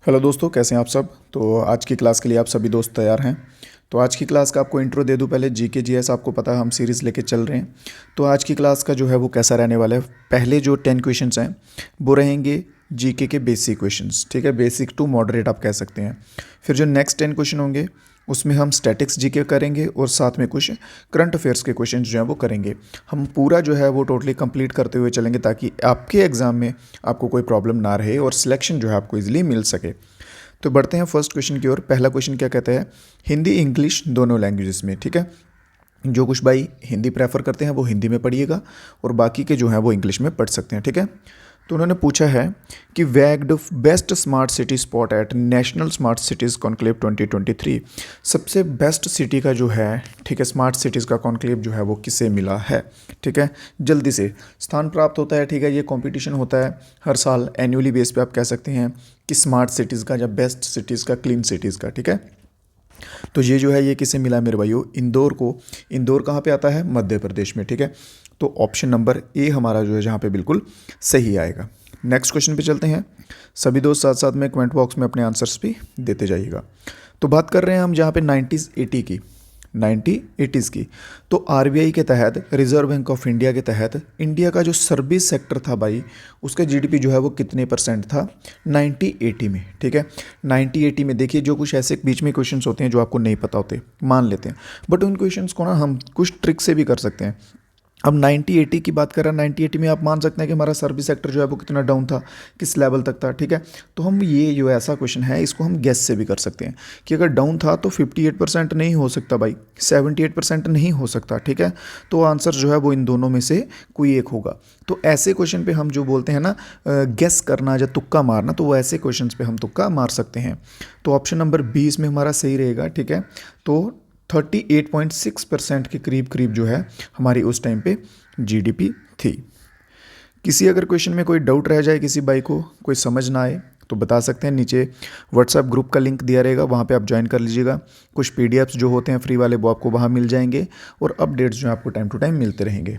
Hello दोस्तों, कैसे हैं आप सब। तो आज की क्लास के लिए आप सभी दोस्त तैयार हैं। तो आज की क्लास का आपको इंट्रो दे दूं पहले। जीके जीएस आपको पता है हम सीरीज़ लेके चल रहे हैं। तो आज की क्लास का जो है वो कैसा रहने वाला है, पहले जो 10 क्वेश्चंस हैं वो रहेंगे जीके के बेसिक क्वेश्चंस, ठीक है, बेसिक टू मॉडरेट आप कह सकते हैं। फिर जो नेक्स्ट 10 क्वेश्चन होंगे उसमें हम स्टैटिक्स जीके करेंगे और साथ में कुछ करंट अफेयर्स के क्वेश्चन जो हैं वो करेंगे। हम पूरा जो है वो टोटली कंप्लीट करते हुए चलेंगे ताकि आपके एग्ज़ाम में आपको कोई प्रॉब्लम ना रहे और सिलेक्शन जो है आपको इजीली मिल सके। तो बढ़ते हैं फर्स्ट क्वेश्चन की ओर। पहला क्वेश्चन क्या कहता है, हिंदी इंग्लिश दोनों लैंग्वेजेस में, ठीक है। जो कुछ भाई हिंदी प्रेफर करते हैं वो हिंदी में पढ़िएगा और बाकी के जो हैं वो इंग्लिश में पढ़ सकते हैं, ठीक है। तो उन्होंने पूछा है कि वैग्ड best smart city spot at national smart cities conclave 2023। सबसे बेस्ट सिटी का जो है, ठीक है, स्मार्ट सिटीज़ का कॉन्क्लेव जो है वो किसे मिला है, ठीक है। जल्दी से स्थान प्राप्त होता है, ठीक है। ये कंपटीशन होता है हर साल एनुअली बेस पे, आप कह सकते हैं कि स्मार्ट सिटीज़ का या बेस्ट सिटीज़ का, क्लीन सिटीज़ का, ठीक है। तो ये जो है ये किसे मिला मेरे भाइयों, इंदौर को। इंदौर कहाँ पे आता है, मध्य प्रदेश में, ठीक है। तो ऑप्शन नंबर ए हमारा जो है जहाँ पे बिल्कुल सही आएगा। नेक्स्ट क्वेश्चन पे चलते हैं। सभी दोस्त साथ साथ में कमेंट बॉक्स में अपने आंसर्स भी देते जाइएगा। तो बात कर रहे हैं हम जहाँ पे 90s-80 की, 90-80s की। तो आरबीआई के तहत, रिजर्व बैंक ऑफ इंडिया के तहत इंडिया का जो सर्विस सेक्टर था भाई, उसका जीडीपी जो है वो कितने परसेंट था 90-80 में, ठीक है। 90-80 में देखिए, जो कुछ ऐसे बीच में क्वेश्चंस होते हैं जो आपको नहीं पता होते, मान लेते हैं, बट उन क्वेश्चंस को ना हम कुछ ट्रिक से भी कर सकते हैं। अब 90-80 की बात कर रहे हैं, 90-80 में आप मान सकते हैं कि हमारा सर्विस सेक्टर जो है वो कितना डाउन था, किस लेवल तक था, ठीक है। तो हम ये जो ऐसा क्वेश्चन है इसको हम गेस से भी कर सकते हैं कि अगर डाउन था तो 58% नहीं हो सकता भाई, 78% नहीं हो सकता, ठीक है। तो आंसर जो है वो इन दोनों में से कोई एक होगा। तो ऐसे क्वेश्चन पे हम जो बोलते हैं ना गेस करना या तुक्का मारना, तो वो ऐसे क्वेश्चन पे हम तुक्का मार सकते हैं। तो ऑप्शन नंबर 20 में हमारा सही रहेगा, ठीक है। तो 38.6% के करीब करीब जो है हमारी उस टाइम पे जीडीपी थी। किसी अगर क्वेश्चन में कोई डाउट रह जाए, किसी भाई को कोई समझ ना आए तो बता सकते हैं। नीचे व्हाट्सएप ग्रुप का लिंक दिया रहेगा, वहाँ पे आप ज्वाइन कर लीजिएगा। कुछ पीडीएफ्स जो होते हैं फ्री वाले वो आपको वहाँ मिल जाएंगे और अपडेट्स जो आपको टाइम टू टाइम मिलते रहेंगे।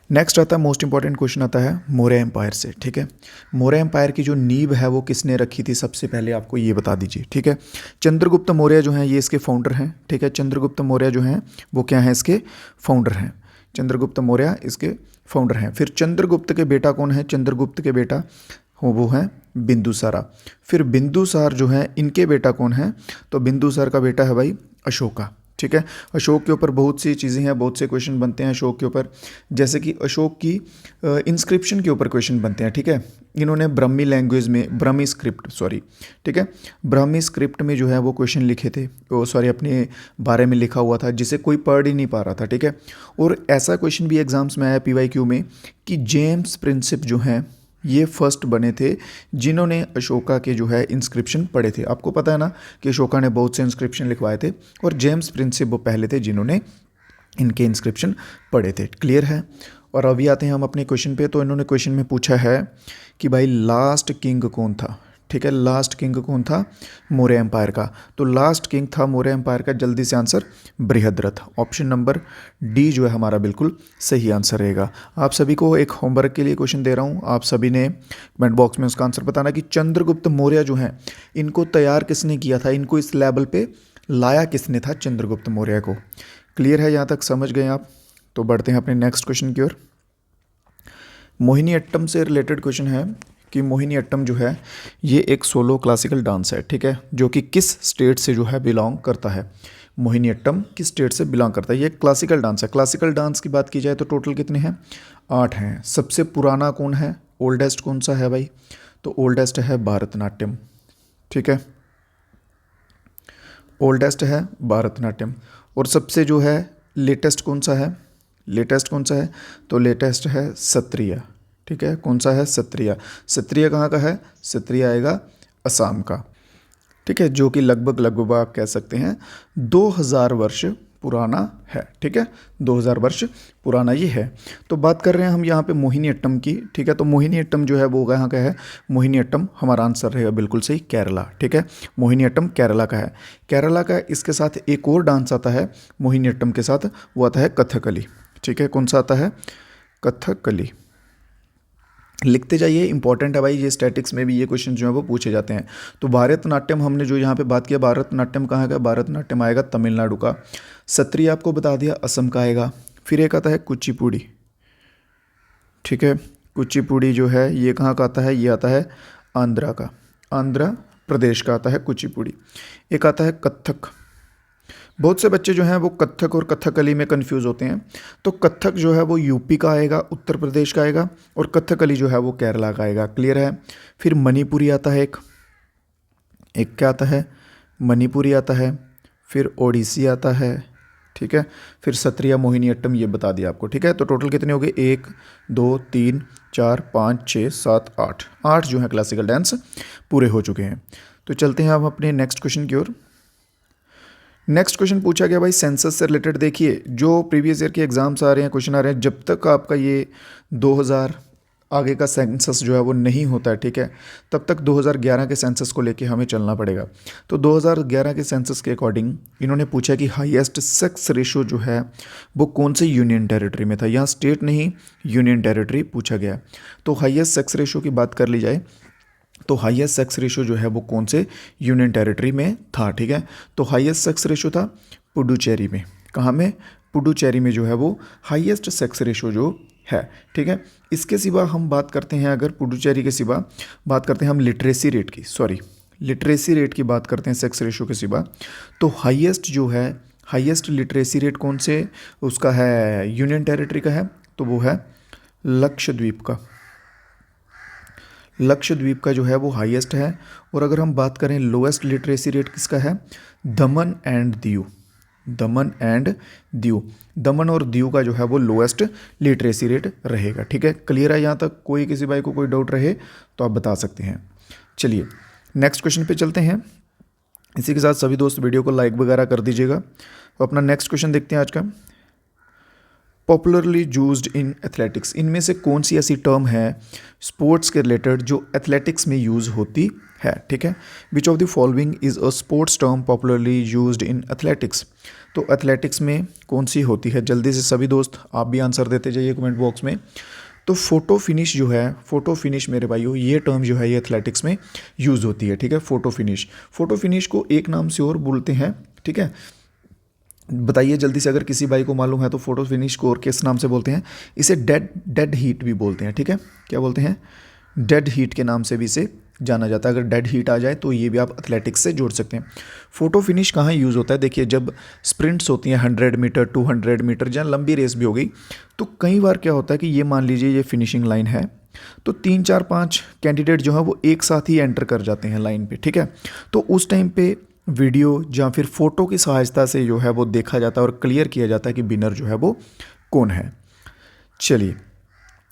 नेक्स्ट आता है मोस्ट इंपॉर्टेंट क्वेश्चन आता है मौर्य एम्पायर से, ठीक है। मौर्य एम्पायर की जो नींव है वो किसने रखी थी, सबसे पहले आपको ये बता दीजिए, ठीक है। चंद्रगुप्त मौर्य जो हैं ये इसके फाउंडर हैं, ठीक है। चंद्रगुप्त मौर्य जो हैं वो क्या हैं, इसके फाउंडर हैं। चंद्रगुप्त मौर्य इसके फाउंडर हैं। फिर चंद्रगुप्त के बेटा कौन है, चंद्रगुप्त के बेटा वो हैं बिंदुसारा। फिर बिंदुसार जो है इनके बेटा कौन है, तो बिंदुसार का बेटा है भाई अशोका, ठीक है। अशोक के ऊपर बहुत सी चीज़ें हैं, बहुत से क्वेश्चन बनते हैं अशोक के ऊपर, जैसे कि अशोक की इंस्क्रिप्शन के ऊपर क्वेश्चन बनते हैं, ठीक है। इन्होंने ब्राह्मी लैंग्वेज में, ब्राह्मी स्क्रिप्ट सॉरी, ठीक है, ब्राह्मी स्क्रिप्ट में जो है वो क्वेश्चन लिखे थे, वो सॉरी अपने बारे में लिखा हुआ था जिसे कोई पढ़ ही नहीं पा रहा था, ठीक है। और ऐसा क्वेश्चन भी एग्जाम्स में आया पीवाईक्यू में कि जेम्स प्रिंसिप जो हैं ये फर्स्ट बने थे जिन्होंने अशोका के जो है इंस्क्रिप्शन पढ़े थे। आपको पता है ना कि अशोका ने बहुत से इंस्क्रिप्शन लिखवाए थे और जेम्स प्रिंसिप वो पहले थे जिन्होंने इनके इंस्क्रिप्शन पढ़े थे। क्लियर है। और अभी आते हैं हम अपने क्वेश्चन पे। तो इन्होंने क्वेश्चन में पूछा है कि भाई लास्ट किंग कौन था, ठीक है। लास्ट किंग कौन था मौर्य एम्पायर का, तो लास्ट किंग था मौर्य एम्पायर का, जल्दी से answer Brihadratha. Option number D जो है हमारा बिल्कुल सही आंसर रहेगा। आप सभी को एक होमवर्क के लिए क्वेश्चन दे रहा हूँ, आप सभी ने कमेंट बॉक्स में उसका आंसर बताना कि चंद्रगुप्त मौर्य जो हैं इनको तैयार किसने किया था, इनको इस लेवल पे लाया किसने था चंद्रगुप्त मौर्य को। क्लियर है, यहाँ तक समझ गए आप। तो बढ़ते हैं अपने नेक्स्ट क्वेश्चन की ओर। मोहिनी अट्टम से रिलेटेड क्वेश्चन है कि मोहिनी अट्टम जो है ये एक सोलो क्लासिकल डांस है, ठीक है, जो कि किस स्टेट से जो है बिलोंग करता है। मोहिनी अट्टम किस स्टेट से बिलोंग करता है, ये क्लासिकल डांस है। क्लासिकल डांस की बात की जाए तो टोटल कितने हैं, 8 हैं। सबसे पुराना कौन है, ओल्डेस्ट कौन सा है भाई, तो ओल्डेस्ट है भरतनाट्यम, ठीक है, ओल्डेस्ट है भरतनाट्यम। और सबसे जो है लेटेस्ट कौन सा है, लेटेस्ट कौन सा है, तो लेटेस्ट है सत्रिया, ठीक है। कौन सा है, सत्रिया। सत्रिया कहाँ का है, सत्रिया आएगा असम का, ठीक है, जो कि लगभग लगभग आप कह सकते हैं 2000 वर्ष पुराना है, ठीक है, 2000 वर्ष पुराना ये है। तो बात कर रहे हैं हम यहाँ पे मोहिनी अट्टम की, ठीक है। तो मोहिनी अट्टम जो है वो कहाँ का है, मोहिनी अट्टम हमारा आंसर रहेगा बिल्कुल सही केरला, ठीक है। मोहिनी अट्टम केरला का है, केरला का। इसके साथ एक और डांस आता है मोहिनी अट्टम के साथ, वो आता है कथकली, ठीक है। कौन सा आता है, कथकली। लिखते जाइए, इंपॉर्टेंट है भाई, ये स्टैटिक्स में भी ये क्वेश्चन जो है वो पूछे जाते हैं। तो भारतनाट्यम हमने जो यहाँ पे बात किया, भारतनाट्यम कहाँ का, भारतनाट्यम आएगा तमिलनाडु का। सत्रिय आपको बता दिया असम का आएगा। फिर एक आता है कुचिपुड़ी, ठीक है, कुचिपुड़ी जो है ये कहाँ का आता है, ये आता है आंध्रा का, आंध्र प्रदेश का आता है कुचिपुड़ी। एक आता है कथक। बहुत से बच्चे जो हैं वो कथक और कथकली में कंफ्यूज होते हैं। तो कथक जो है वो यूपी का आएगा, उत्तर प्रदेश का आएगा, और कथकली जो है वो केरला का आएगा। क्लियर है। फिर मणिपुरी आता है एक क्या आता है, मणिपुरी आता है। फिर ओडिसी आता है, ठीक है। फिर सत्रिया मोहिनीअट्टम ये बता दिया आपको, ठीक है। तो टोटल कितने हो गए, 1 2 3 4 5 6 7 8, 8 जो है क्लासिकल डांस पूरे हो चुके हैं। तो चलते हैं अब अपने नेक्स्ट क्वेश्चन की ओर। नेक्स्ट क्वेश्चन पूछा गया भाई सेंसस से रिलेटेड। देखिए जो प्रीवियस ईयर के एग्जाम्स आ रहे हैं, क्वेश्चन आ रहे हैं, जब तक आपका ये 2000 आगे का सेंसस जो है वो नहीं होता है, ठीक है, तब तक 2011 के सेंसस को लेके हमें चलना पड़ेगा। तो 2011 के सेंसस के अकॉर्डिंग इन्होंने पूछा कि हाईएस्ट सेक्स रेशो जो है वो कौन से यूनियन टेरिटरी में था। यहाँ स्टेट नहीं, यूनियन टेरिटरी पूछा गया। तो हाईएस्ट सेक्स रेशो की बात कर ली जाए तो हाईएस्ट सेक्स रेशो जो है वो कौन से यूनियन टेरिटरी में था, ठीक है। तो हाईएस्ट सेक्स रेशो था पुडुचेरी में। कहाँ में, पुडुचेरी में जो है वो हाईएस्ट सेक्स रेशो जो है, ठीक है। इसके सिवा हम बात करते हैं, अगर पुडुचेरी के सिवा बात करते हैं हम लिटरेसी रेट की, लिटरेसी रेट की बात करते हैं सेक्स रेशो के सिवा, तो हाईएस्ट जो है, हाईएस्ट लिटरेसी रेट कौन से उसका है, यूनियन टेरिटरी का है, तो वो है लक्षद्वीप का। लक्षद्वीप का जो है वो हाईएस्ट है। और अगर हम बात करें लोएस्ट लिटरेसी रेट किसका है, दमन and Diu, Daman and Diu, दमन और दीव का जो है वो लोएस्ट लिटरेसी रेट रहेगा, ठीक है। क्लियर है यहाँ तक, कोई किसी भाई को कोई डाउट रहे तो आप बता सकते हैं। चलिए नेक्स्ट क्वेश्चन पे चलते हैं। इसी के साथ सभी दोस्त वीडियो को लाइक वगैरह कर दीजिएगा। तो अपना नेक्स्ट क्वेश्चन देखते हैं आज का। पॉपुलरली यूज्ड इन एथलेटिक्स, इनमें से कौन सी ऐसी टर्म है स्पोर्ट्स के रिलेटेड जो एथलेटिक्स में यूज़ होती है, ठीक है। Which of the following is a sports term popularly used in athletics. तो एथलेटिक्स में कौन सी होती है, जल्दी से सभी दोस्त आप भी आंसर देते जाइए कमेंट बॉक्स में। तो फोटो फिनिश जो है, फोटो फिनिश मेरे भाइयों, ये टर्म जो है ये एथलेटिक्स में यूज़ होती है, ठीक है। फोटो फिनिश, फोटो फिनिश को एक नाम से और बोलते हैं, ठीक है। बताइए जल्दी से, अगर किसी भाई को मालूम है तो फोटो फिनिश को और किस नाम से बोलते हैं। इसे डेड हीट भी बोलते हैं, ठीक है। क्या बोलते हैं, डेड हीट के नाम से भी इसे जाना जाता है। अगर डेड हीट आ जाए तो ये भी आप एथलेटिक्स से जोड़ सकते हैं। फोटो फिनिश कहाँ यूज़ होता है, देखिए जब स्प्रिंट्स होती हैं 100 मीटर 200 मीटर, जहाँ लंबी रेस भी हो गई, तो कई बार क्या होता है कि ये मान लीजिए ये फिनिशिंग लाइन है, तो 3 4 5 कैंडिडेट जो है वो एक साथ ही एंटर कर जाते हैं लाइन पे, ठीक है। तो उस टाइम पे वीडियो या फिर फोटो की सहायता से जो है वो देखा जाता है और क्लियर किया जाता है कि विनर जो है वो कौन है। चलिए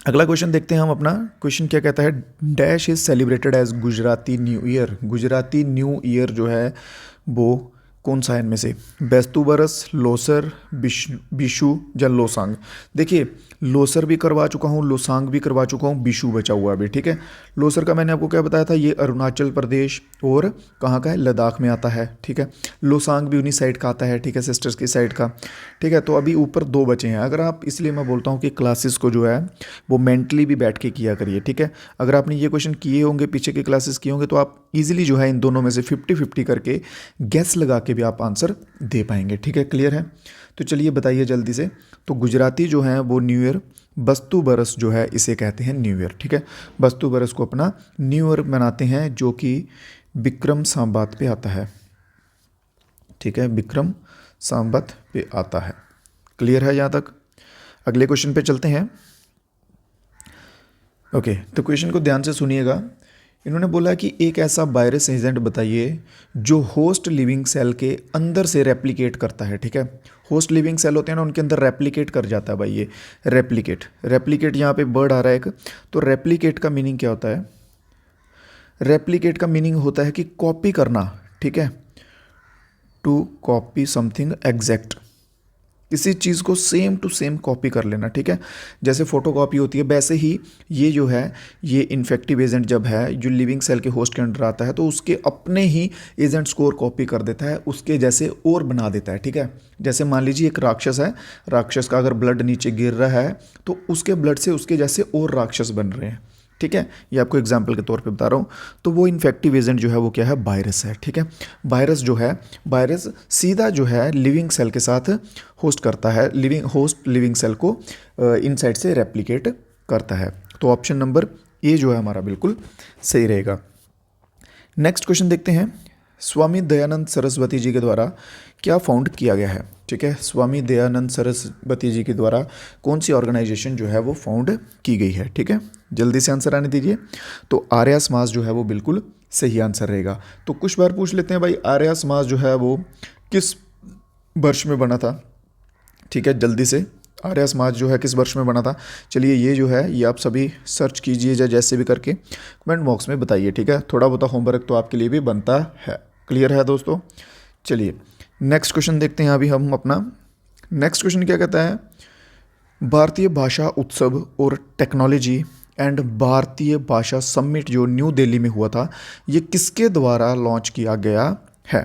अगला क्वेश्चन देखते हैं हम अपना। क्वेश्चन क्या कहता है, dash is celebrated as Gujarati new year. Gujarati new year जो है वो कौन सा है इनमें से, बेस्तु बरस, लोसर, बिशु या लोसांग। देखिए लोसर भी करवा चुका हूँ, लोसांग भी करवा चुका हूँ, बिशु बचा हुआ अभी, ठीक है। लोसर का मैंने आपको क्या बताया था, ये अरुणाचल प्रदेश और कहाँ का है, लद्दाख में आता है, ठीक है। लोसांग भी उन्हीं साइड का आता है, ठीक है, सिस्टर्स की साइड का, ठीक है। तो अभी ऊपर 2 बचे हैं। अगर आप, इसलिए मैं बोलता हूँ कि क्लासेस को जो है वो मेंटली भी बैठ के किया करिए, ठीक है। अगर आपने ये क्वेश्चन किए होंगे, पीछे के क्लासेस किए होंगे, तो आप ईजिली जो है इन दोनों में से 50-50 करके गैस लगा के भी आप आंसर दे पाएंगे, ठीक है। क्लियर है। तो चलिए बताइए जल्दी से। तो गुजराती जो है वो न्यू ईयर, बस्तु बरस जो है इसे कहते हैं न्यू ईयर, ठीक है। बस्तु बरस को अपना न्यू ईयर मनाते हैं, जो कि विक्रम संवत पे आता है, ठीक है, विक्रम संवत पे आता है। क्लियर है यहाँ तक। अगले क्वेश्चन पे चलते हैं। ओके, तो क्वेश्चन को ध्यान से सुनिएगा। इन्होंने बोला कि एक ऐसा वायरस एजेंट बताइए जो होस्ट लिविंग सेल के अंदर से रेप्लिकेट करता है, ठीक है। होस्ट लिविंग सेल होते हैं ना, उनके अंदर रेप्लिकेट कर जाता है भाई ये रेप्लिकेट यहाँ पे वर्ड आ रहा है एक। तो रेप्लिकेट का मीनिंग क्या होता है, रेप्लिकेट का मीनिंग होता है कि कॉपी करना, ठीक है, टू कॉपी समथिंग एग्जैक्ट, किसी चीज़ को सेम टू सेम कॉपी कर लेना, ठीक है। जैसे फोटो कॉपी होती है, वैसे ही ये जो है ये इन्फेक्टिव एजेंट जब है जो लिविंग सेल के होस्ट के अंडर आता है, तो उसके अपने ही एजेंट्स को और कॉपी कर देता है, उसके जैसे और बना देता है, ठीक है। जैसे मान लीजिए एक राक्षस है, राक्षस का अगर ब्लड नीचे गिर रहा है तो उसके ब्लड से उसके जैसे और राक्षस बन रहे हैं, ठीक है, ये आपको एग्जाम्पल के तौर पे बता रहा हूँ। तो वो इन्फेक्टिव एजेंट जो है वो क्या है, वायरस है। ठीक है, वायरस जो है, वायरस सीधा जो है लिविंग सेल के साथ होस्ट करता है, लिविंग सेल को इनसाइड से रेप्लिकेट करता है। तो ऑप्शन नंबर ए जो है हमारा बिल्कुल सही रहेगा। नेक्स्ट क्वेश्चन देखते हैं, स्वामी दयानंद सरस्वती जी के द्वारा क्या फाउंड किया गया है। ठीक है, स्वामी दयानंद सरस्वती जी के द्वारा कौन सी ऑर्गेनाइजेशन जो है वो फाउंड की गई है। ठीक है, जल्दी से आंसर आने दीजिए। तो आर्या समाज जो है वो बिल्कुल सही आंसर रहेगा। तो कुछ बार पूछ लेते हैं भाई, आर्या समाज जो है वो किस वर्ष में बना था। ठीक है, जल्दी से, आर्य समाज जो है किस वर्ष में बना था। चलिए ये जो है ये आप सभी सर्च कीजिए जैसे भी करके कमेंट बॉक्स में बताइए। ठीक है, थोड़ा बहुत होमवर्क तो आपके लिए भी बनता है। क्लियर है दोस्तों। चलिए नेक्स्ट क्वेश्चन देखते हैं अभी हम अपना। नेक्स्ट क्वेश्चन क्या कहता है, भारतीय भाषा उत्सव और टेक्नोलॉजी एंड भारतीय भाषा समिट जो न्यू दिल्ली में हुआ था, ये किसके द्वारा लॉन्च किया गया है।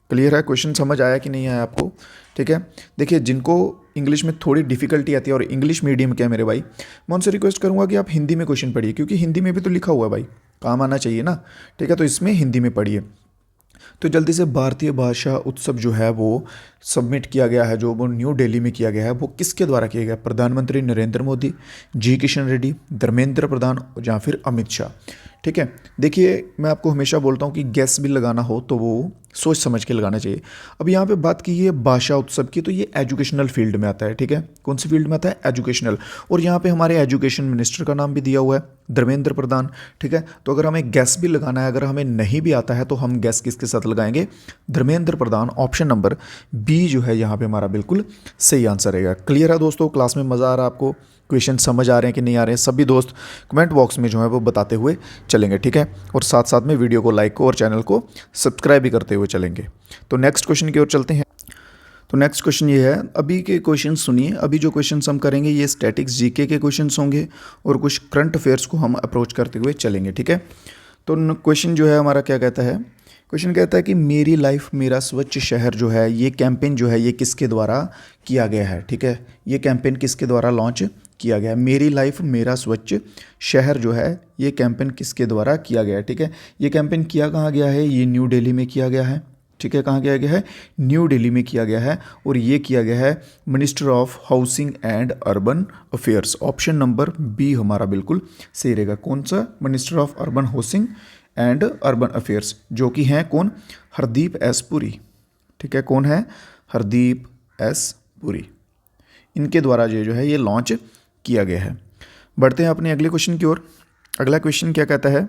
क्लियर है, क्वेश्चन समझ आया कि नहीं आया आपको। ठीक है, देखिए जिनको इंग्लिश में थोड़ी डिफिकल्टी आती है और इंग्लिश मीडियम के हैं मेरे भाई, मैं उनसे रिक्वेस्ट करूंगा कि आप हिंदी में क्वेश्चन पढ़िए, क्योंकि हिंदी में भी तो लिखा हुआ है भाई, काम आना चाहिए ना। ठीक है, तो इसमें हिंदी में पढ़िए। तो जल्दी से, भारतीय भाषा उत्सव जो है वो सबमिट किया गया है, जो वो न्यू दिल्ली में किया गया है, वो किसके द्वारा किया गया। प्रधानमंत्री नरेंद्र मोदी, जी किशन रेड्डी, धर्मेंद्र प्रधान या फिर अमित शाह। ठीक है, देखिए मैं आपको हमेशा बोलता हूँ कि गैस भी लगाना हो तो वो सोच समझ के लगाना चाहिए। अब यहाँ पे बात की है भाषा उत्सव की, तो ये एजुकेशनल फील्ड में आता है। ठीक है, कौन सी फील्ड में आता है, एजुकेशनल। और यहाँ पे हमारे एजुकेशन मिनिस्टर का नाम भी दिया हुआ है, धर्मेंद्र प्रधान। ठीक है, तो अगर हमें गैस भी लगाना है, अगर हमें नहीं भी आता है तो हम गैस किसके साथ लगाएंगे, Dharmendra Pradhan. Option number B जो है यहाँ पे हमारा बिल्कुल सही आंसर रहेगा। क्लियर है दोस्तों, क्लास में मज़ा आ रहा है आपको, क्वेश्चन समझ आ रहे हैं कि नहीं आ रहे हैं, सभी दोस्त कमेंट बॉक्स में जो है वो बताते हुए चलेंगे। ठीक है, और साथ साथ में वीडियो को लाइक और चैनल को सब्सक्राइब भी करते हुए चलेंगे। तो नेक्स्ट क्वेश्चन की ओर चलते हैं। तो नेक्स्ट क्वेश्चन ये है, अभी के क्वेश्चन सुनिए। अभी जो क्वेश्चन हम करेंगे ये स्टैटिक्स जीके के क्वेश्चन होंगे और कुछ करंट अफेयर्स को हम अप्रोच करते हुए चलेंगे। ठीक है, तो क्वेश्चन जो है हमारा क्या कहता है, क्वेश्चन कहता है कि मेरी लाइफ मेरा स्वच्छ शहर जो है, ये कैंपेन जो है ये किसके द्वारा किया गया है। ठीक है, ये कैंपेन किसके द्वारा लॉन्च किया गया है, मेरी लाइफ मेरा स्वच्छ शहर जो है ये कैंपेन किसके द्वारा किया गया है। ठीक है, ये कैंपेन किया कहाँ गया है, ये न्यू दिल्ली में किया गया है। ठीक है, कहाँ किया गया है, न्यू दिल्ली में किया गया है, और ये किया गया है minister of housing and urban affairs. Option number B हमारा बिल्कुल सही रहेगा। कौन सा, minister of urban housing and urban affairs, जो कि हैं कौन, हरदीप एस पुरी। ठीक है, कौन है, हरदीप एस पुरी। इनके द्वारा ये जो है ये लॉन्च किया गया है। बढ़ते हैं अपने अगले क्वेश्चन की ओर। अगला क्वेश्चन क्या कहता है,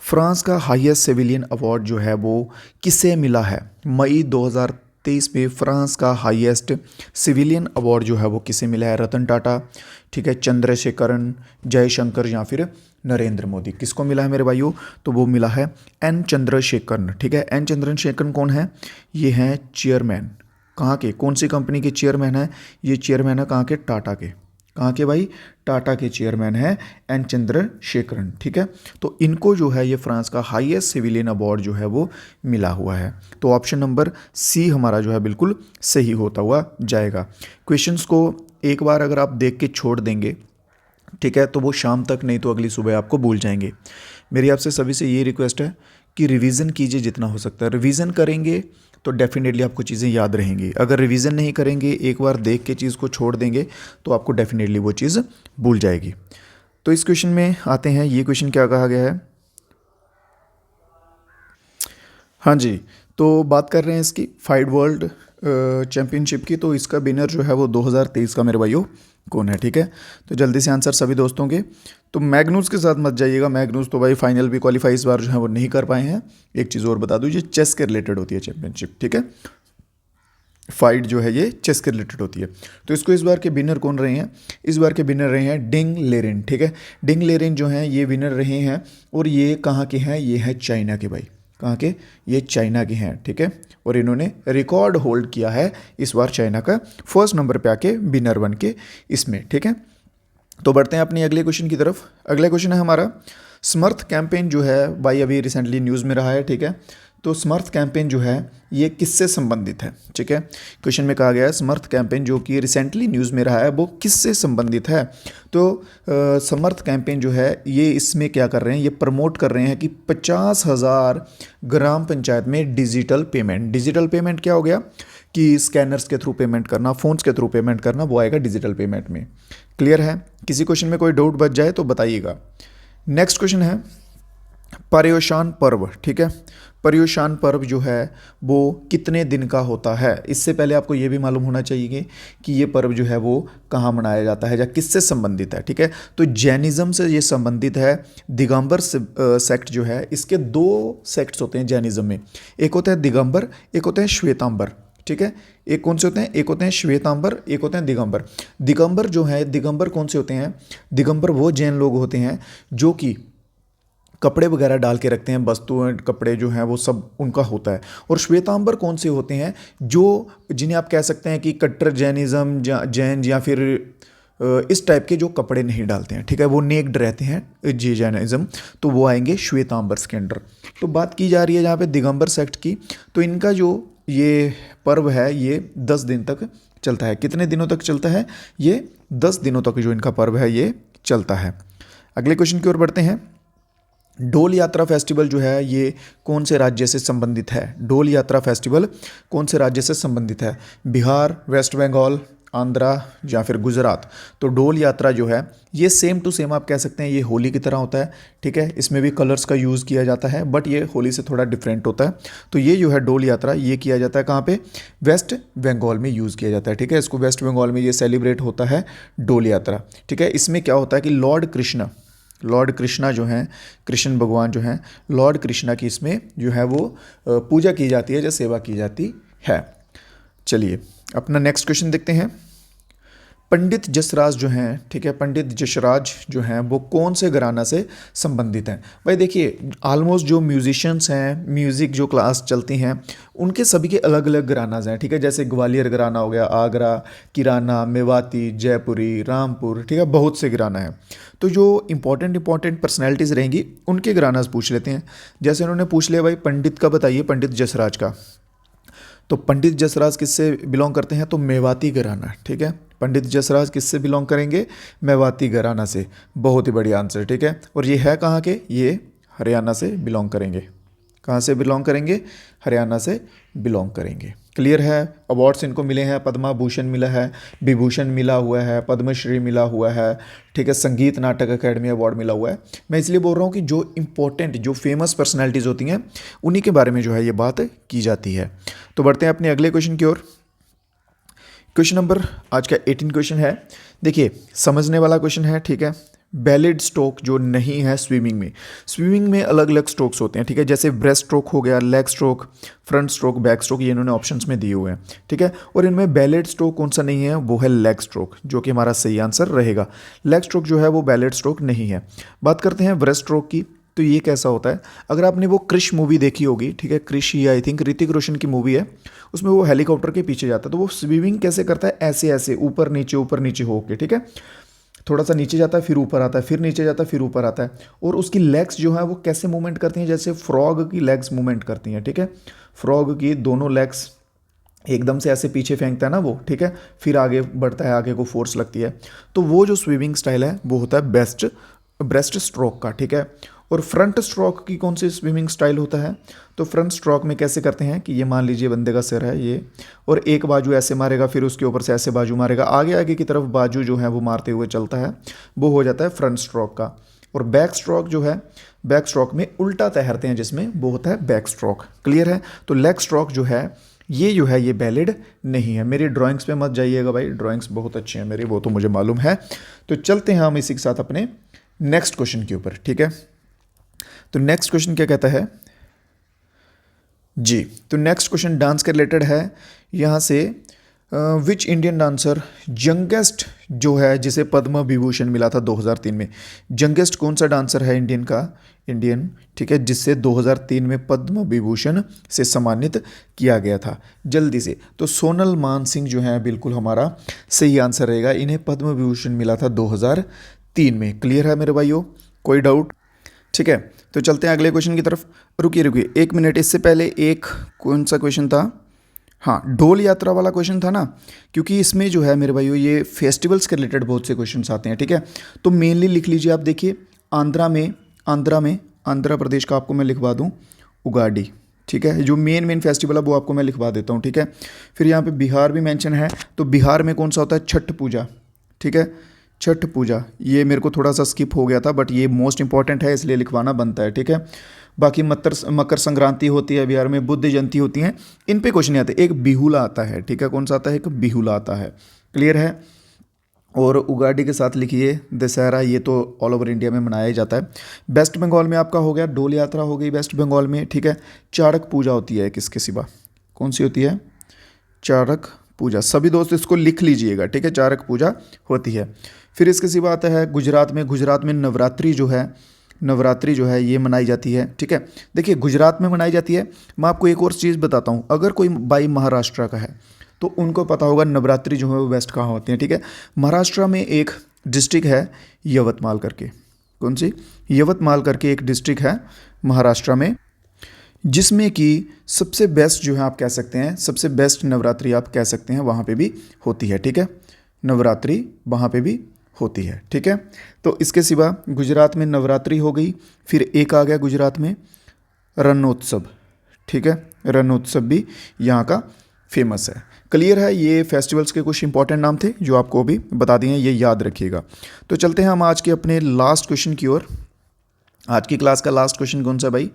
फ्रांस का हाईएस्ट सिविलियन अवार्ड जो है वो किसे मिला है। मई 2023 में फ्रांस का हाईएस्ट सिविलियन अवार्ड जो है वो किसे मिला है, रतन टाटा, ठीक है, चंद्रशेखरन, जयशंकर या फिर नरेंद्र मोदी। किसको मिला है मेरे भाइयों, तो वो मिला है एन चंद्रशेखरन। ठीक है, एन चंद्रशेखरन कौन है, ये हैं चेयरमैन, कहाँ के, कौन सी कंपनी के चेयरमैन है, ये चेयरमैन है कहाँ के, टाटा के। कहाँ के भाई, टाटा के चेयरमैन है एन चंद्रशेखरन। ठीक है, तो इनको जो है ये फ्रांस का हाईएस्ट सिविलियन अवार्ड जो है वो मिला हुआ है। तो ऑप्शन नंबर सी हमारा जो है बिल्कुल सही होता हुआ जाएगा। क्वेश्चंस को एक बार अगर आप देख के छोड़ देंगे, ठीक है, तो वो शाम तक नहीं तो अगली सुबह आपको भूल जाएंगे। मेरी आपसे सभी से ये रिक्वेस्ट है कि रिवीजन कीजिए जितना हो सकता है। रिवीजन करेंगे तो डेफिनेटली आपको चीज़ें याद रहेंगी। अगर रिवीजन नहीं करेंगे, एक बार देख के चीज़ को छोड़ देंगे, तो आपको डेफिनेटली वो चीज़ भूल जाएगी। तो इस क्वेश्चन में आते हैं, ये क्वेश्चन क्या कहा गया है। हाँ जी, तो बात कर रहे हैं इसकी फाइड वर्ल्ड चैम्पियनशिप की। तो इसका विनर जो है वो 2023 का मेरे भाइयों कौन है। ठीक है, तो जल्दी से आंसर सभी दोस्तों के। तो मैग्नूस के साथ मत जाइएगा, मैग्नूस तो भाई फाइनल भी क्वालिफाई इस बार जो है वो नहीं कर पाए हैं। एक चीज़ और बता दूँ, ये चेस के रिलेटेड होती है चैम्पियनशिप। ठीक है, फाइट जो है ये चेस के रिलेटेड होती है। तो इसको इस बार के विनर कौन रहे हैं, इस बार के विनर रहे हैं डिंग लेरेन। ठीक है, डिंग लेरेन जो हैं ये विनर रहे हैं, और ये कहाँ के हैं, ये है चाइना के भाई। कहाँ के, ये चाइना के हैं। ठीक है, और इन्होंने रिकॉर्ड होल्ड किया है इस बार चाइना का, फर्स्ट नंबर पे आके विनर बन के इसमें। ठीक है, तो बढ़ते हैं अपनी अगले क्वेश्चन की तरफ। अगला क्वेश्चन है हमारा, समर्थ कैंपेन जो है भाई अभी रिसेंटली न्यूज़ में रहा है। ठीक है, तो समर्थ कैंपेन जो है ये किससे संबंधित है, ठीक है। क्वेश्चन में कहा गया है समर्थ कैंपेन जो कि रिसेंटली न्यूज़ में रहा है वो किससे संबंधित है। तो समर्थ कैंपेन जो है ये इसमें क्या कर रहे हैं, ये प्रमोट कर रहे हैं कि 50,000 ग्राम पंचायत में डिजिटल पेमेंट क्या हो गया कि स्कैनर्स के थ्रू पेमेंट करना, फ़ोन्स के थ्रू पेमेंट करना, वो आएगा डिजिटल पेमेंट में। क्लियर है। किसी क्वेश्चन में कोई डाउट बच जाए तो बताइएगा। नेक्स्ट क्वेश्चन है पर्युषाण पर्व, ठीक है। पर्युषाण पर्व जो है वो कितने दिन का होता है। इससे पहले आपको ये भी मालूम होना चाहिए कि ये पर्व जो है वो कहाँ मनाया जाता है या किससे संबंधित है, ठीक है। तो जैनिज़्म से ये संबंधित है। दिगंबर सेक्ट जो है, इसके दो सेक्ट्स होते हैं जैनिज़्म में, एक होता है दिगंबर, एक होता है श्वेतांबर, ठीक है। एक कौन से होते हैं, एक होते हैं श्वेतांबर, एक होते हैं दिगंबर। दिगंबर जो है, दिगंबर कौन से होते हैं, दिगंबर वो जैन लोग होते हैं जो कि कपड़े वगैरह डाल के रखते हैं, वस्तुएं कपड़े जो हैं वो सब उनका होता है। और श्वेतांबर कौन से होते हैं, जो जिन्हें आप कह सकते हैं कि कट्टर जैनिज़्म जैन या फिर इस टाइप के जो कपड़े नहीं डालते हैं, ठीक है, वो नेक्ड रहते हैं जी जैनिज़्म, तो वो आएंगे श्वेतांबर्स के अंडर। तो बात की जा रही है यहाँ पे दिगंबर सेक्ट की, तो इनका जो ये पर्व है ये 10 दिन तक चलता है। कितने दिनों तक चलता है, ये 10 दिनों तक जो इनका पर्व है ये चलता है। अगले क्वेश्चन की ओर बढ़ते हैं। डोल यात्रा फेस्टिवल जो है ये कौन से राज्य से संबंधित है। डोल यात्रा फेस्टिवल कौन से राज्य से संबंधित है, बिहार, वेस्ट बंगाल, आंध्रा या फिर गुजरात। तो डोल यात्रा जो है ये सेम टू सेम आप कह सकते हैं, ये होली की तरह होता है, ठीक है। इसमें भी कलर्स का यूज़ किया जाता है बट ये होली से थोड़ा डिफरेंट होता है। तो ये जो है डोल यात्रा ये किया जाता है कहाँ पे, वेस्ट बंगाल में यूज़ किया जाता है, ठीक है। इसको वेस्ट बंगाल में ये सेलिब्रेट होता है डोल यात्रा, ठीक है। इसमें क्या होता है कि लॉर्ड कृष्णा जो हैं, कृष्ण भगवान जो हैं, लॉर्ड कृष्णा की इसमें जो है वो पूजा की जाती है या सेवा की जाती है। चलिए अपना नेक्स्ट क्वेश्चन देखते हैं। पंडित जसराज जो हैं, ठीक है, पंडित जसराज जो हैं वो कौन से घराना से संबंधित हैं। भाई देखिए ऑलमोस्ट जो म्यूजिशियंस हैं, म्यूज़िक जो क्लास चलती हैं उनके सभी के अलग अलग घरानाज हैं, ठीक है। जैसे ग्वालियर घराना हो गया, आगरा, किराना, मेवाती, जयपुरी, रामपुर, ठीक है, बहुत से घराना हैं। तो जो इंपॉर्टेंट पर्सनैलिटीज़ रहेंगी उनके घरानाज पूछ लेते हैं। जैसे उन्होंने पूछ लिया भाई पंडित का बताइए, पंडित जसराज का, तो पंडित जसराज किससे बिलोंग करते हैं, तो मेवाती घराना, ठीक है। पंडित जसराज किससे बिलोंग करेंगे, मेवाती घराना से। बहुत ही बढ़िया आंसर, ठीक है। और ये है कहाँ के, ये हरियाणा से बिलोंग करेंगे। कहाँ से बिलोंग करेंगे, हरियाणा से बिलोंग करेंगे। क्लियर है। अवार्ड्स इनको मिले हैं, पद्मा भूषण मिला है, विभूषण मिला हुआ है, पद्मश्री मिला हुआ है, ठीक है, संगीत नाटक अकेडमी अवार्ड मिला हुआ है। मैं इसलिए बोल रहा हूँ कि जो इंपॉर्टेंट जो फेमस पर्सनैलिटीज़ होती हैं उन्हीं के बारे में जो है ये बात की जाती है। तो बढ़ते हैं अपने अगले क्वेश्चन की ओर। क्वेश्चन नंबर आज का 18 क्वेश्चन है। देखिए समझने वाला क्वेश्चन है, ठीक है। बैलेड स्ट्रोक जो नहीं है स्विमिंग में अलग अलग स्ट्रोक्स होते हैं, ठीक है। जैसे ब्रेस्ट स्ट्रोक हो गया, leg stroke, front stroke, back stroke, ये इन्होंने ऑप्शंस में दिए हुए हैं, ठीक है। और इनमें बैलेड स्ट्रोक कौन सा नहीं है, वो है लेग स्ट्रोक, जो कि हमारा सही आंसर रहेगा। लेग स्ट्रोक जो है वो बैलेड स्ट्रोक नहीं है। बात करते हैं ब्रेस्ट स्ट्रोक की। तो ये कैसा होता है, अगर आपने वो क्रिश मूवी देखी होगी, ठीक है, क्रिश ये आई थिंक ऋतिक रोशन की मूवी है, उसमें वो हेलीकॉप्टर के पीछे जाता है तो वो स्विमिंग कैसे करता है, ऐसे ऐसे ऊपर नीचे होके, ठीक है। थोड़ा सा नीचे जाता है फिर ऊपर आता है, फिर नीचे जाता है फिर ऊपर आता है। और उसकी लेग्स जो है वो कैसे मूवमेंट करती हैं, जैसे फ्रॉग की लेग्स मूवमेंट करती हैं, ठीक है। फ्रॉग की दोनों लेग्स एकदम से ऐसे पीछे फेंकता है ना वो, ठीक है, फिर आगे बढ़ता है, आगे को फोर्स लगती है। तो वो जो स्विमिंग स्टाइल है वो होता है ब्रेस्ट स्ट्रोक का, ठीक है। और फ्रंट स्ट्रोक की कौन सी स्विमिंग स्टाइल होता है, तो फ्रंट स्ट्रोक में कैसे करते हैं कि ये मान लीजिए बंदे का सिर है ये, और एक बाजू ऐसे मारेगा, फिर उसके ऊपर से ऐसे बाजू मारेगा, आगे आगे की तरफ बाजू जो है वो मारते हुए चलता है, वो हो जाता है फ्रंट स्ट्रोक का। और बैक स्ट्रोक जो है, बैक स्ट्रोक में उल्टा तैरते हैं जिसमें, वो होता है बैक स्ट्रोक। क्लियर है। तो लेग स्ट्रोक जो है ये बैलेड नहीं है। मेरी ड्राइंग्स पे मत जाइएगा भाई, ड्राइंग्स बहुत अच्छी हैं मेरी, वो तो मुझे मालूम है। तो चलते हैं हम इसी के साथ अपने नेक्स्ट क्वेश्चन के ऊपर, ठीक है। तो नेक्स्ट क्वेश्चन क्या कहता है जी, तो नेक्स्ट क्वेश्चन डांस के रिलेटेड है। यहाँ से विच इंडियन डांसर यंगेस्ट जो है जिसे पद्म विभूषण मिला था 2003 में, यंगेस्ट कौन सा डांसर है इंडियन, ठीक है, जिससे 2003 में पद्म विभूषण से सम्मानित किया गया था। जल्दी से, तो सोनल मान सिंह जो है बिल्कुल हमारा सही आंसर रहेगा। इन्हें पद्म विभूषण मिला था 2003 में। क्लियर है मेरे भाइयों, कोई डाउट, ठीक है। तो चलते हैं अगले क्वेश्चन की तरफ। रुकिए 1 मिनट, इससे पहले एक कौन सा क्वेश्चन था? हाँ, ढोल यात्रा वाला क्वेश्चन था ना, क्योंकि इसमें जो है मेरे भाइयों ये फेस्टिवल्स के रिलेटेड बहुत से क्वेश्चंस आते हैं, ठीक है। तो मेनली लिख लीजिए आप, देखिए आंध्र प्रदेश का आपको मैं लिखवा दूँ उगाड़ी, ठीक है। जो मेन फेस्टिवल है वो आपको मैं लिखवा देता हूँ, ठीक है। फिर यहाँ पे बिहार भी मेंशन है, तो बिहार में कौन सा होता है? छठ पूजा, ठीक है। छठ पूजा, ये मेरे को थोड़ा सा स्किप हो गया था, बट ये मोस्ट इंपॉर्टेंट है इसलिए लिखवाना बनता है, ठीक है। बाकी मकर संक्रांति होती है बिहार में, बुद्ध जयंती होती हैं, इन पे क्वेश्चन नहीं आते। एक बिहुला आता है, ठीक है। कौन सा आता है? एक बिहुला आता है। क्लियर है। और उगाड़ी के साथ लिखिए दशहरा, ये तो ऑल ओवर इंडिया में मनाया ही जाता है। वेस्ट बंगाल में आपका हो गया डोल यात्रा हो गई वेस्ट बंगाल में, ठीक है। चाड़क पूजा होती है किसके सिवा? कौन सी होती है? चाड़क पूजा। सभी दोस्त इसको लिख लीजिएगा, ठीक है। चाड़क पूजा होती है। फिर इसके सिवा आता है गुजरात में नवरात्रि जो है ये मनाई जाती है, ठीक है। देखिए गुजरात में मनाई जाती है। मैं आपको एक और चीज़ बताता हूँ, अगर कोई भाई महाराष्ट्र का है तो उनको पता होगा नवरात्रि जो है वो वेस्ट कहाँ होती है, ठीक है। महाराष्ट्र में एक डिस्ट्रिक्ट है यवतमाल करके। कौन सी? यवतमाल करके एक डिस्ट्रिक्ट है महाराष्ट्र में, जिसमें कि सबसे बेस्ट जो है आप कह सकते हैं, सबसे बेस्ट नवरात्रि आप कह सकते हैं वहाँ पे भी होती है, ठीक है। नवरात्रि वहाँ पे भी होती है, ठीक है। तो इसके सिवा गुजरात में नवरात्रि हो गई। फिर एक आ गया गुजरात में रणोत्सव, ठीक है। रणोत्सव भी यहाँ का फेमस है। क्लियर है। ये फेस्टिवल्स के कुछ इंपॉर्टेंट नाम थे जो आपको अभी बता दिए हैं, ये याद रखिएगा। तो चलते हैं हम आज के अपने लास्ट क्वेश्चन की ओर। आज की क्लास का लास्ट क्वेश्चन कौन सा भाई?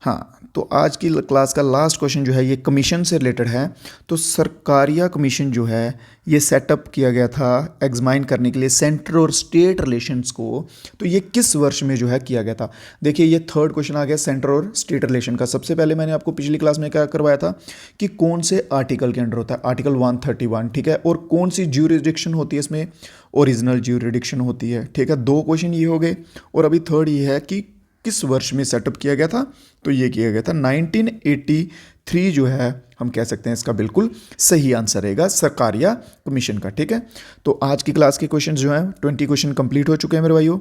हाँ, तो आज की क्लास का लास्ट क्वेश्चन जो है ये कमीशन से रिलेटेड है। तो सरकारिया कमीशन जो है ये सेटअप किया गया था एग्जामाइन करने के लिए सेंटर और स्टेट रिलेशंस को। तो ये किस वर्ष में जो है किया गया था? देखिए ये थर्ड क्वेश्चन आ गया सेंटर और स्टेट रिलेशन का। सबसे पहले मैंने आपको पिछली क्लास में क्या करवाया था कि कौन से आर्टिकल के अंडर होता है? आर्टिकल 131, ठीक है। और कौन सी ज्यूरिसडिक्शन होती है इसमें? ओरिजिनल ज्यूरिसडिक्शन होती है, ठीक है। 2 क्वेश्चन ये हो गए। और अभी थर्ड ये है कि किस वर्ष में सेटअप किया गया था? तो ये किया गया था 1983 जो है हम कह सकते हैं इसका बिल्कुल सही आंसर रहेगा सरकारिया कमीशन का, ठीक है। तो आज की क्लास के क्वेश्चन जो हैं 20 क्वेश्चन कंप्लीट हो चुके हैं मेरे भाइयों।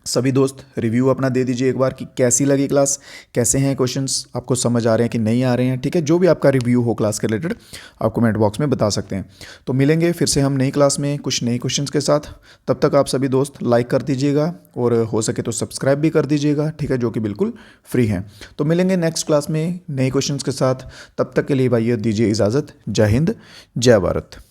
सभी दोस्त रिव्यू अपना दे दीजिए एक बार कि कैसी लगी क्लास, कैसे हैं क्वेश्चंस, आपको समझ आ रहे हैं कि नहीं आ रहे हैं, ठीक है। जो भी आपका रिव्यू हो क्लास के रिलेटेड आप कमेंट बॉक्स में बता सकते हैं। तो मिलेंगे फिर से हम नई क्लास में कुछ नए क्वेश्चंस के साथ। तब तक आप सभी दोस्त लाइक कर दीजिएगा और हो सके तो सब्सक्राइब भी कर दीजिएगा, ठीक है, जो कि बिल्कुल फ्री हैं। तो मिलेंगे नेक्स्ट क्लास में नए क्वेश्चन के साथ। तब तक के लिए भाइयों दीजिए इजाज़त। जय हिंद, जय भारत।